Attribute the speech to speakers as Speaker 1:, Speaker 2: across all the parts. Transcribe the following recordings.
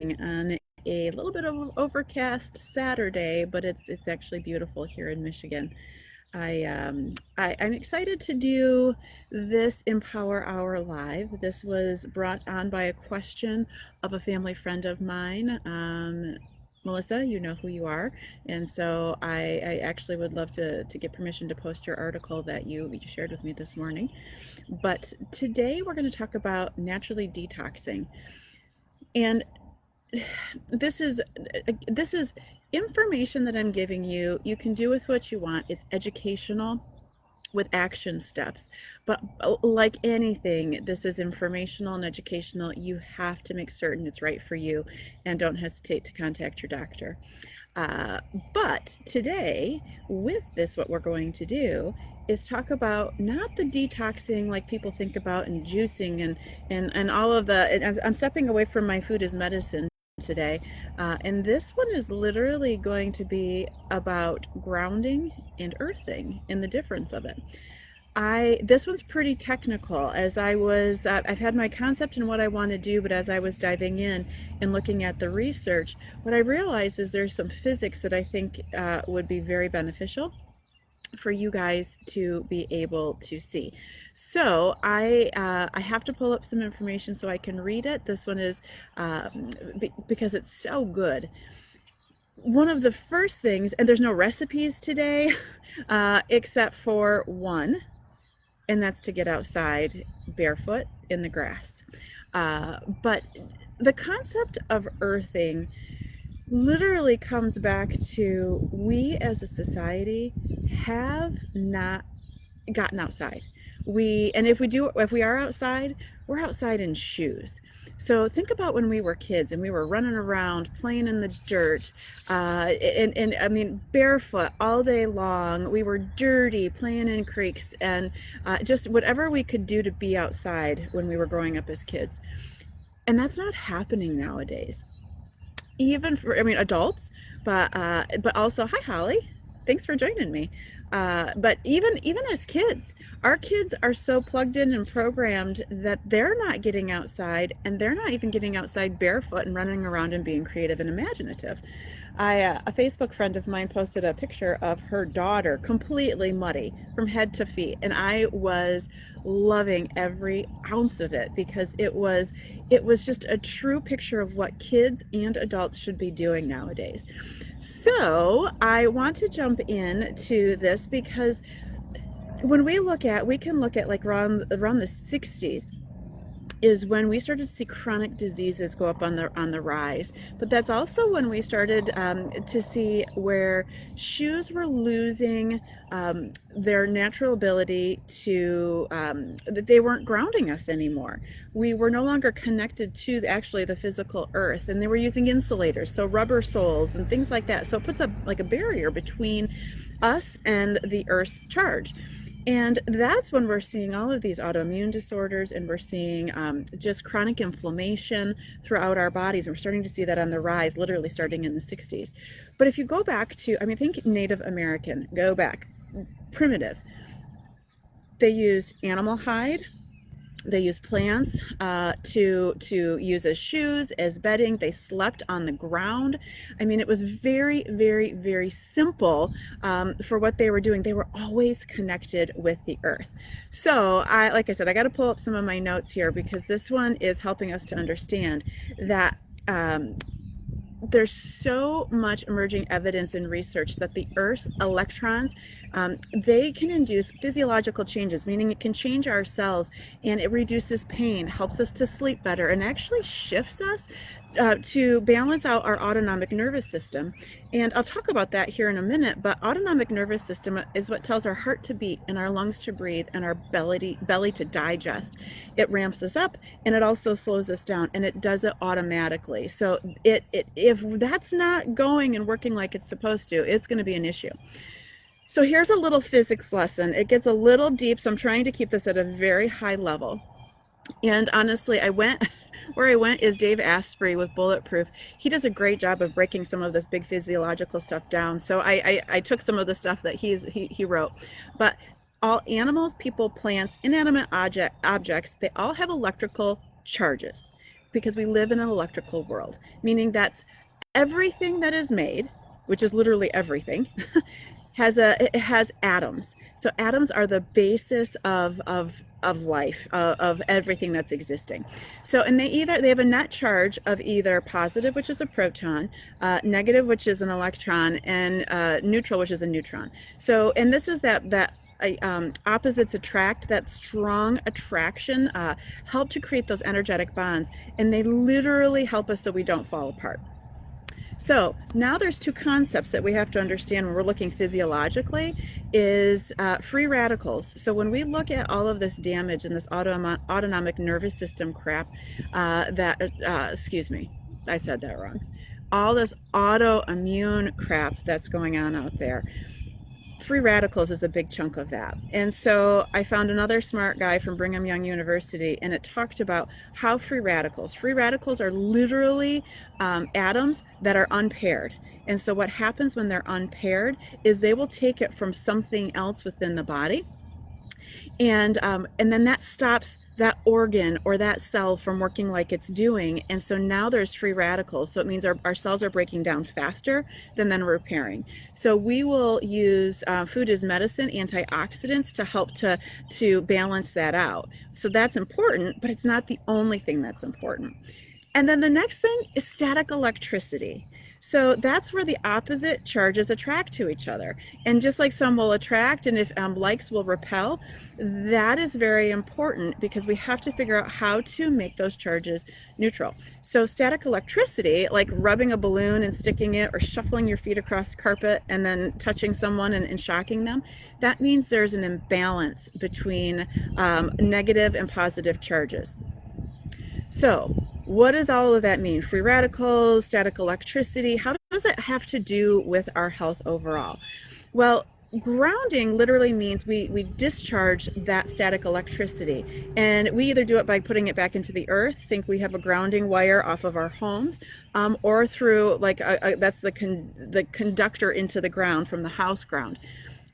Speaker 1: on a little bit of overcast Saturday, but it's actually beautiful here in Michigan. I'm excited to do this Empower Hour live. This was brought on by a question of a family friend of mine. Melissa, you know who you are, and so I actually would love to get permission to post your article that you shared with me this morning. But today we're going to talk about naturally detoxing. And this is information that I'm giving you. You can do with what you want. It's educational with action steps. But like anything, this is informational and educational. You have to make certain it's right for you, and don't hesitate to contact your doctor. Uh, but today, with this, what we're going to do is talk about not the detoxing like people think about, and juicing and all of the. And I'm stepping away from my food as medicine today, and this one is literally going to be about grounding and earthing and the difference of it. This one's pretty technical. I've had my concept and what I want to do, but as I was diving in and looking at the research, what I realized is there's some physics that I think would be very beneficial for you guys to be able to see. So I have to pull up some information so I can read it. This one is because it's so good. One of the first things, and there's no recipes today, except for one, and that's to get outside barefoot in the grass. But the concept of earthing literally comes back to we as a society have not gotten outside. And if we are outside, we're outside in shoes. So think about when we were kids and we were running around playing in the dirt, and I mean barefoot all day long. We were dirty, playing in creeks, and just whatever we could do to be outside when we were growing up as kids. And that's not happening nowadays. Even for, I mean, adults, but also, hi Holly, thanks for joining me. But even as kids, our kids are so plugged in and programmed that they're not getting outside, and they're not even getting outside barefoot and running around and being creative and imaginative. A Facebook friend of mine posted a picture of her daughter completely muddy from head to feet, and I was loving every ounce of it because it was just a true picture of what kids and adults should be doing nowadays. So I want to jump into this because when we can look at like around the 60s is when we started to see chronic diseases go up on the rise. But that's also when we started to see where shoes were losing their natural ability to, that they weren't grounding us anymore. We were no longer connected to actually the physical earth, and they were using insulators, so rubber soles and things like that. So it puts up like a barrier between us and the earth's charge. And that's when we're seeing all of these autoimmune disorders, and we're seeing just chronic inflammation throughout our bodies. And we're starting to see that on the rise, literally starting in the 60s. But if you go back to, I mean, think Native American, go back, primitive. They used animal hide. They used plants to use as shoes, as bedding. They slept on the ground. I mean, it was very, very, very simple for what they were doing. They were always connected with the earth. So like I said, I got to pull up some of my notes here because this one is helping us to understand that there's so much emerging evidence and research that the Earth's electrons, they can induce physiological changes, meaning it can change our cells, and it reduces pain, helps us to sleep better, and actually shifts us to balance out our autonomic nervous system. And I'll talk about that here in a minute, but autonomic nervous system is what tells our heart to beat and our lungs to breathe and our belly to digest. It ramps us up, and it also slows us down, and it does it automatically. So if that's not going and working like it's supposed to, it's going to be an issue. So here's a little physics lesson. It gets a little deep, so I'm trying to keep this at a very high level. And honestly, where I went is Dave Asprey with Bulletproof. He does a great job of breaking some of this big physiological stuff down. So I took some of the stuff that he wrote. But all animals, people, plants, inanimate objects, they all have electrical charges. because we live in an electrical world, meaning that's everything that is made, which is literally everything, it has atoms. So atoms are the basis of life, of everything that's existing. So, and they have a net charge of either positive, which is a proton, negative, which is an electron, and neutral, which is a neutron. So, and this is that opposites attract, that strong attraction help to create those energetic bonds, and they literally help us so we don't fall apart. So now there's two concepts that we have to understand when we're looking physiologically is free radicals. So when we look at all of this damage and this autonomic nervous system crap excuse me, I said that wrong. All this autoimmune crap that's going on out there, free radicals is a big chunk of that. And so I found another smart guy from Brigham Young University, and it talked about how free radicals are literally atoms that are unpaired. And so what happens when they're unpaired is they will take it from something else within the body, and then that stops that organ or that cell from working like it's doing. And so now there's free radicals. So it means our cells are breaking down faster than repairing. So we will use food as medicine, antioxidants, to help to balance that out. So that's important, but it's not the only thing that's important. And then the next thing is static electricity. So that's where the opposite charges attract to each other. And just like some will attract, and if likes will repel, that is very important because we have to figure out how to make those charges neutral. So static electricity, like rubbing a balloon and sticking it, or shuffling your feet across the carpet and then touching someone and shocking them, that means there's an imbalance between negative and positive charges. So what does all of that mean? Free radicals, static electricity, how does it have to do with our health overall? Well, grounding literally means we discharge that static electricity, and we either do it by putting it back into the earth. Think we have a grounding wire off of our homes, or through that's the conductor into the ground from the house ground.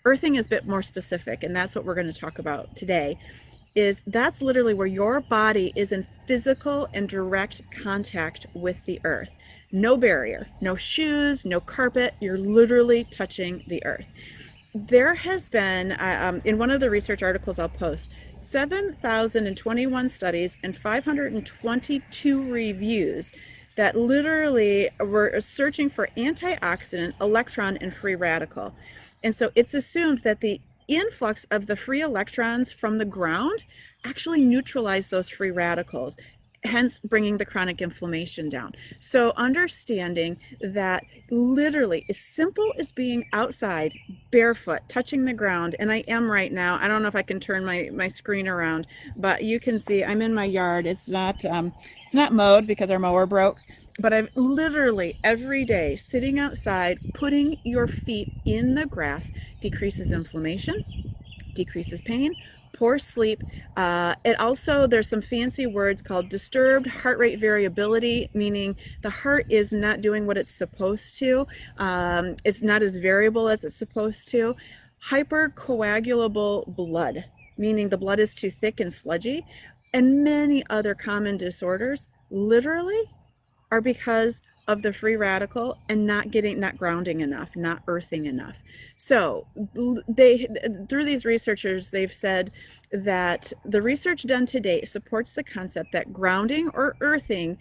Speaker 1: Earthing is a bit more specific, and that's what we're going to talk about today. That's literally where your body is in physical and direct contact with the earth. No barrier, no shoes, no carpet. You're literally touching the earth. There has been, in one of the research articles I'll post, 7,021 studies and 522 reviews that literally were searching for antioxidant, electron, and free radical. And so it's assumed that the influx of the free electrons from the ground actually neutralize those free radicals, hence bringing the chronic inflammation down. So understanding that literally as simple as being outside barefoot, touching the ground, and I am right now. I don't know if I can turn my screen around, but you can see I'm in my yard. It's not mowed because our mower broke. But I've literally every day sitting outside, putting your feet in the grass decreases inflammation, decreases pain, poor sleep. It also, there's some fancy words called disturbed heart rate variability, meaning the heart is not doing what it's supposed to. It's not as variable as it's supposed to. Hypercoagulable blood, meaning the blood is too thick and sludgy, and many other common disorders literally are because of the free radical and not grounding enough, not earthing enough. So through these researchers, they've said that the research done to date supports the concept that grounding or earthing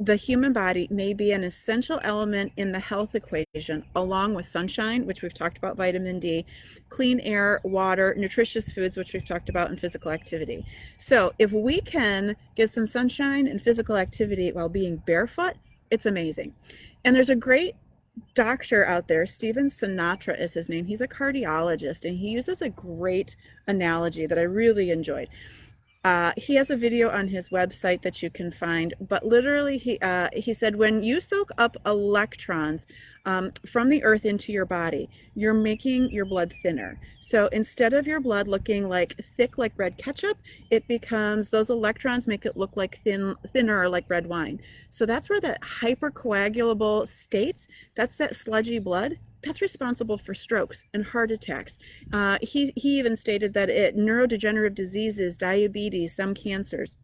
Speaker 1: the human body may be an essential element in the health equation, along with sunshine, which we've talked about, vitamin D, clean air, water, nutritious foods, which we've talked about, and physical activity. So if we can get some sunshine and physical activity while being barefoot, it's amazing. And there's a great doctor out there, Stephen Sinatra is his name. He's a cardiologist, and he uses a great analogy that I really enjoyed. He has a video on his website that you can find, but literally he said, when you soak up electrons from the earth into your body, you're making your blood thinner. So instead of your blood looking like thick like red ketchup, it becomes, those electrons make it look like thinner like red wine. So that's where that hypercoagulable states, that's that sludgy blood, that's responsible for strokes and heart attacks. He even stated that neurodegenerative diseases, diabetes, some cancers.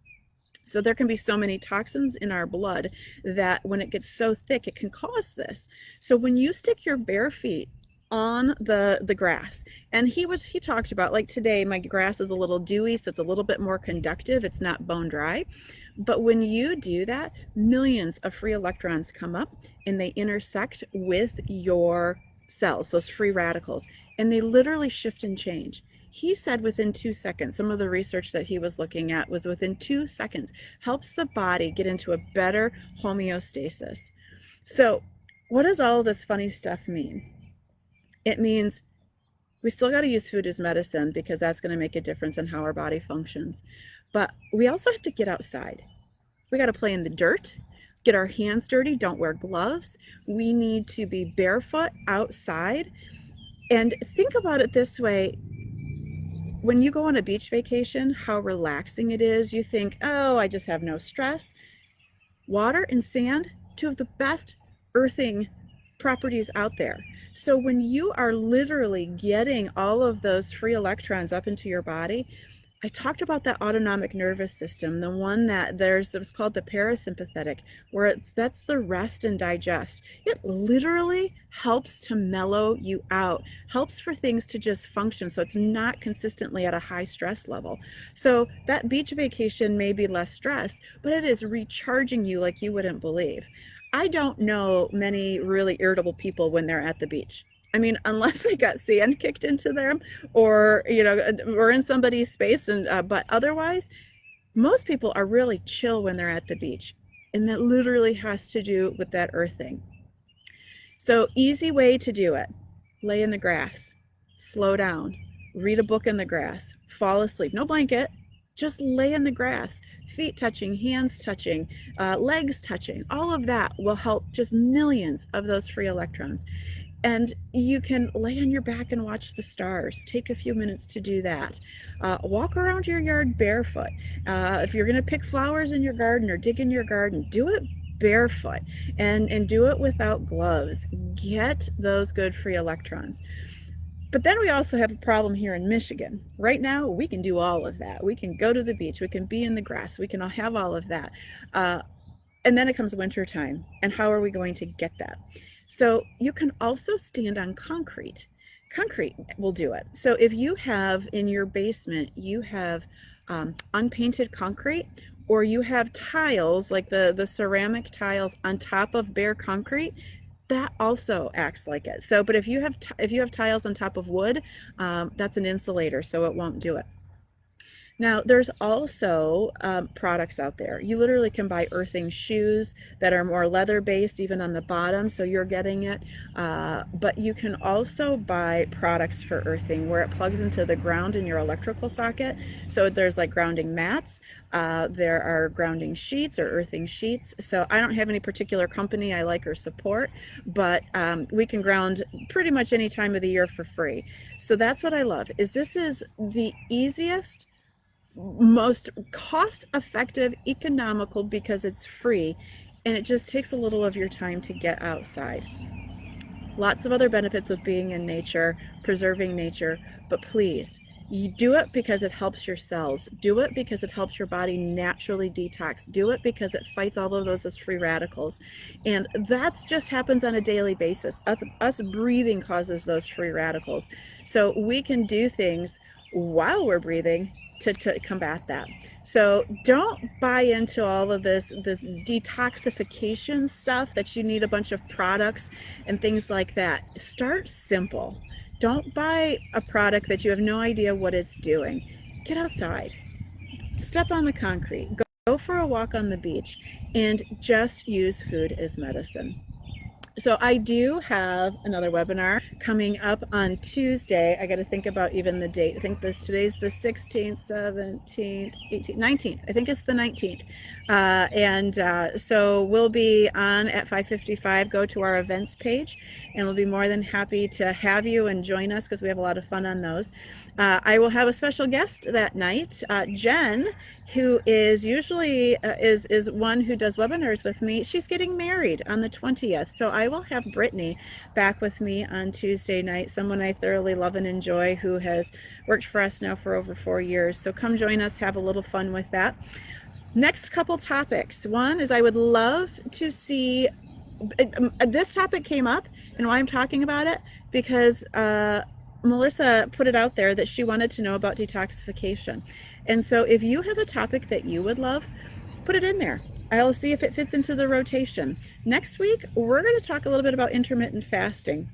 Speaker 1: So there can be so many toxins in our blood that when it gets so thick, it can cause this. So when you stick your bare feet on the grass, and he talked about, like, today my grass is a little dewy, so it's a little bit more conductive, it's not bone dry. But when you do that, millions of free electrons come up and they intersect with your cells, those free radicals, and they literally shift and change. He said within 2 seconds, some of the research that he was looking at was within 2 seconds, helps the body get into a better homeostasis. So, what does all of this funny stuff mean? It means we still got to use food as medicine because that's going to make a difference in how our body functions. But we also have to get outside. We got to play in the dirt, get our hands dirty, don't wear gloves. We need to be barefoot outside. And think about it this way: when you go on a beach vacation, how relaxing it is. You think, oh, I just have no stress. Water and sand, two of the best earthing properties out there. So when you are literally getting all of those free electrons up into your body, I talked about that autonomic nervous system, the one that it's called the parasympathetic, where that's the rest and digest. It literally helps to mellow you out, helps for things to just function so it's not consistently at a high stress level. So that beach vacation may be less stress, but it is recharging you like you wouldn't believe. I don't know many really irritable people when they're at the beach. I mean, unless they got sand kicked into them, or or in somebody's space, and but otherwise, most people are really chill when they're at the beach, and that literally has to do with that earthing. So, easy way to do it: lay in the grass, slow down, read a book in the grass, fall asleep. No blanket, just lay in the grass. Feet touching, hands touching, legs touching, all of that will help just millions of those free electrons. And you can lay on your back and watch the stars. Take a few minutes to do that. Walk around your yard barefoot. If you're going to pick flowers in your garden or dig in your garden, do it barefoot, and do it without gloves. Get those good free electrons. But then we also have a problem here in Michigan. Right now, we can do all of that. We can go to the beach. We can be in the grass. We can all have all of that. And then it comes winter time. And how are we going to get that? So you can also stand on concrete. Concrete will do it. So if you have in your basement, you have unpainted concrete, or you have tiles, like the ceramic tiles on top of bare concrete, that also acts like it. So, but if you have tiles on top of wood, that's an insulator, so it won't do it. Now, there's also products out there. You literally can buy earthing shoes that are more leather-based, even on the bottom, so you're getting it. But you can also buy products for earthing where it plugs into the ground in your electrical socket. So there's like grounding mats. There are grounding sheets or earthing sheets. So I don't have any particular company I like or support, but we can ground pretty much any time of the year for free. So that's what I love. This is the easiest, most cost-effective, economical, because it's free, and it just takes a little of your time to get outside. Lots of other benefits of being in nature, preserving nature, but please, you do it because it helps your cells. Do it because it helps your body naturally detox. Do it because it fights all of those as free radicals. And that just happens on a daily basis. Us breathing causes those free radicals. So we can do things while we're breathing to combat that. So don't buy into all of this detoxification stuff that you need a bunch of products and things like that. Start simple. Don't buy a product that you have no idea what it's doing. Get outside. Step on the concrete. Go for a walk on the beach, and just use food as medicine. So I do have another webinar coming up on Tuesday. I got to think about even the date. I think today's the 16th, 17th, 18th, 19th. I think it's the 19th. So we'll be on at 5:55. Go to our events page, and we'll be more than happy to have you and join us, because we have a lot of fun on those. I will have a special guest that night, Jen, who is usually is one who does webinars with me. She's getting married on the 20th, so I will have Brittany back with me on Tuesday night, someone I thoroughly love and enjoy, who has worked for us now for over 4 years. So come join us, have a little fun with that. Next couple topics. One is I would love to see, this topic came up and why I'm talking about it because Melissa put it out there that she wanted to know about detoxification. And so if you have a topic that you would love, put it in there. I'll see if it fits into the rotation. Next week, we're going to talk a little bit about intermittent fasting.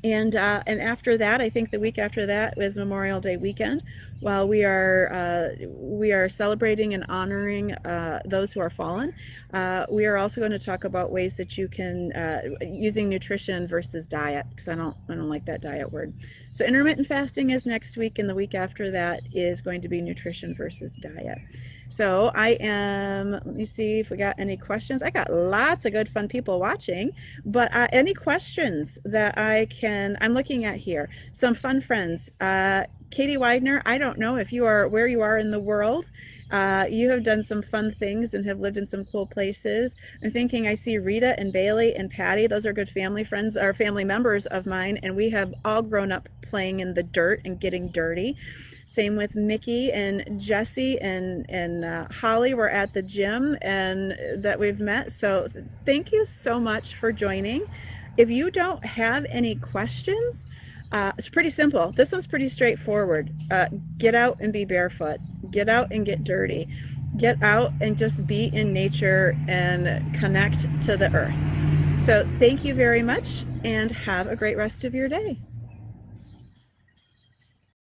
Speaker 1: And after that, I think the week after that is Memorial Day weekend. While we are celebrating and honoring those who are fallen, we are also going to talk about ways that you can using nutrition versus diet, because I don't like that diet word. So intermittent fasting is next week, and the week after that is going to be nutrition versus diet. So let me see if we got any questions. I got lots of good fun people watching, but any questions that I'm looking at here. Some fun friends. Katie Widener, I don't know if you are where you are in the world. You have done some fun things and have lived in some cool places. I'm thinking I see Rita and Bailey and Patty. Those are good family friends or family members of mine, and we have all grown up playing in the dirt and getting dirty. Same with Mickey and Jesse and Holly. We're at the gym and that we've met. So thank you so much for joining. If you don't have any questions, it's pretty simple. This one's pretty straightforward. Get out and be barefoot. Get out and get dirty. Get out and just be in nature and connect to the earth. So thank you very much and have a great rest of your day.